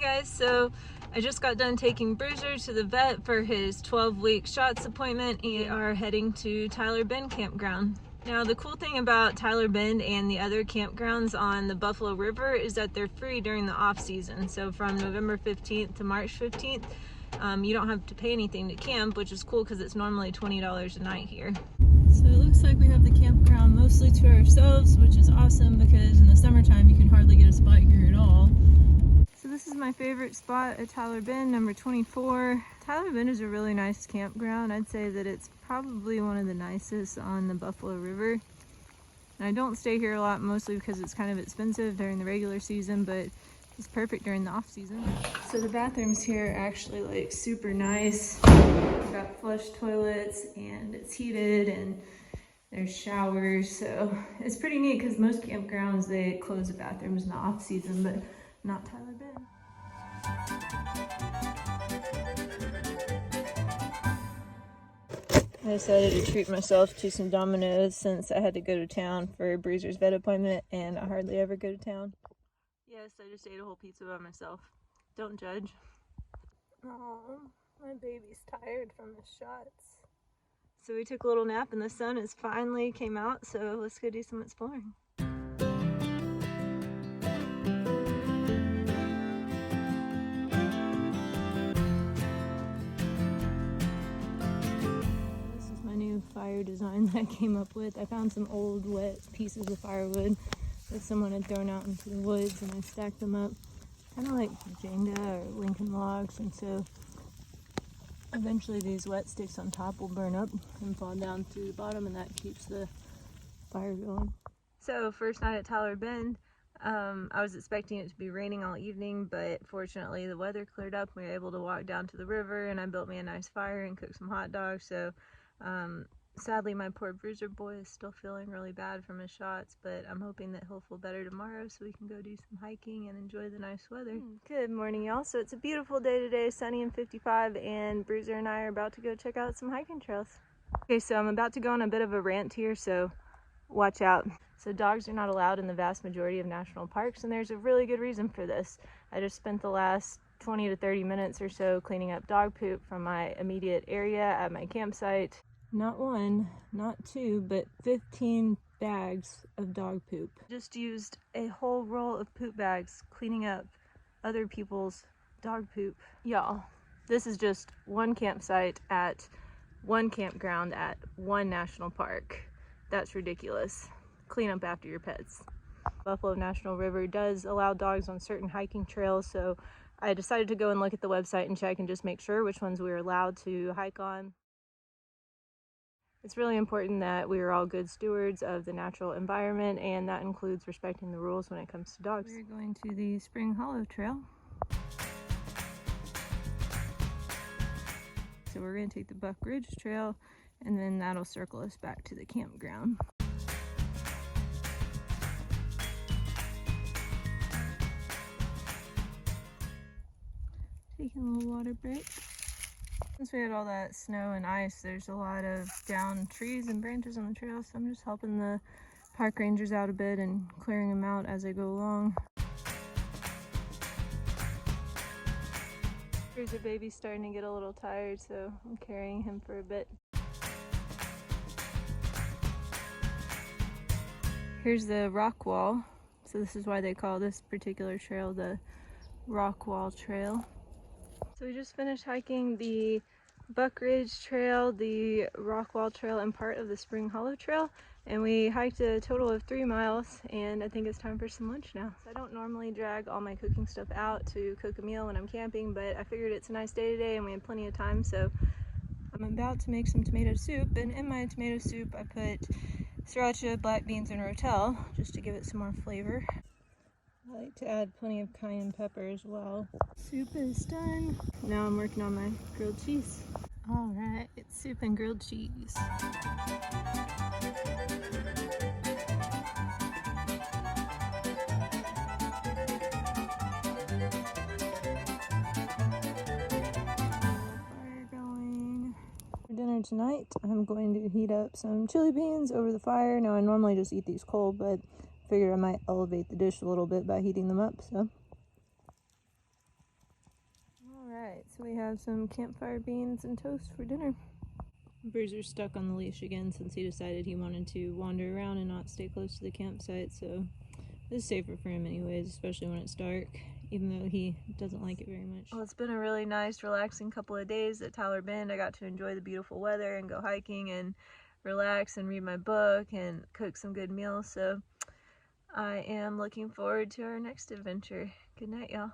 Guys, so I just got done taking Bruiser to the vet for his 12-week shots appointment. We are heading to Tyler Bend Campground. Now the cool thing about Tyler Bend and the other campgrounds on the Buffalo River is that they're free during the off season. So from November 15th to March 15th, you don't have to pay anything to camp, which is cool because it's normally $20 a night here. So it looks like we have the campground mostly to ourselves, which is awesome because in the summertime you can hardly get a spot here at all. So this is my favorite spot at Tyler Bend, number 24. Tyler Bend is a really nice campground. I'd say that it's probably one of the nicest on the Buffalo River. And I don't stay here a lot, mostly because it's kind of expensive during the regular season, but it's perfect during the off season. So the bathrooms here are actually like super nice. We've got flush toilets and it's heated and there's showers. So it's pretty neat because most campgrounds, they close the bathrooms in the off season, but not Tyler Bend. I decided to treat myself to some Domino's since I had to go to town for Bruiser's vet appointment and I hardly ever go to town. Yes, I just ate a whole pizza by myself. Don't judge. Oh, my baby's tired from the shots. So we took a little nap and the sun has finally came out, so let's go do some exploring. This is my new fire design that I came up with. I found some old wet pieces of firewood that someone had thrown out into the woods and I stacked them up kind of like Jenga or Lincoln logs, and so eventually these wet sticks on top will burn up and fall down through the bottom, and that keeps the fire going. So first night at Tyler Bend, I was expecting it to be raining all evening, but fortunately the weather cleared up. We were able to walk down to the river and I built me a nice fire and cooked some hot dogs. So sadly my poor Bruiser boy is still feeling really bad from his shots, but I'm hoping that he'll feel better tomorrow so we can go do some hiking and enjoy the nice weather. Good morning, y'all. So it's a beautiful day today, sunny and 55, and Bruiser and I are about to go check out some hiking trails. Okay, so I'm about to go on a bit of a rant here, so watch out. So dogs are not allowed in the vast majority of national parks, and there's a really good reason for this. I just spent the last 20 to 30 minutes or so cleaning up dog poop from my immediate area at my campsite. Not one, not two, but 15 bags of dog poop. Just used a whole roll of poop bags cleaning up other people's dog poop. Y'all, this is just one campsite at one campground at one national park. That's ridiculous. Clean up after your pets. Buffalo National River does allow dogs on certain hiking trails, so I decided to go and look at the website and check and just make sure which ones we were allowed to hike on. It's really important that we are all good stewards of the natural environment, and that includes respecting the rules when it comes to dogs. We're going to the Spring Hollow Trail. So we're going to take the Buck Ridge Trail, and then that'll circle us back to the campground. Taking a little water break. Since we had all that snow and ice, there's a lot of downed trees and branches on the trail, so I'm just helping the park rangers out a bit and clearing them out as I go along. Here's our baby starting to get a little tired, so I'm carrying him for a bit. Here's the rock wall. So this is why they call this particular trail the Rock Wall Trail. So we just finished hiking the Buck Ridge Trail, the Rock Wall Trail, and part of the Spring Hollow Trail, and we hiked a total of 3 miles, and I think it's time for some lunch now. So I don't normally drag all my cooking stuff out to cook a meal when I'm camping, but I figured it's a nice day today and we had plenty of time, so I'm about to make some tomato soup, and in my tomato soup I put sriracha, black beans, and rotel just to give it some more flavor. I like to add plenty of cayenne pepper as well. Soup is done. Now I'm working on my grilled cheese. All right, it's soup and grilled cheese. Fire going. For dinner tonight, I'm going to heat up some chili beans over the fire. Now I normally just eat these cold, but figured I might elevate the dish a little bit by heating them up, so Alright, so we have some campfire beans and toast for dinner. Bruiser's stuck on the leash again since he decided he wanted to wander around and not stay close to the campsite, so this is safer for him anyways, especially when it's dark, even though he doesn't like it very much. Well, it's been a really nice, relaxing couple of days at Tyler Bend. I got to enjoy the beautiful weather and go hiking and relax and read my book and cook some good meals, so I am looking forward to our next adventure. Good night, y'all.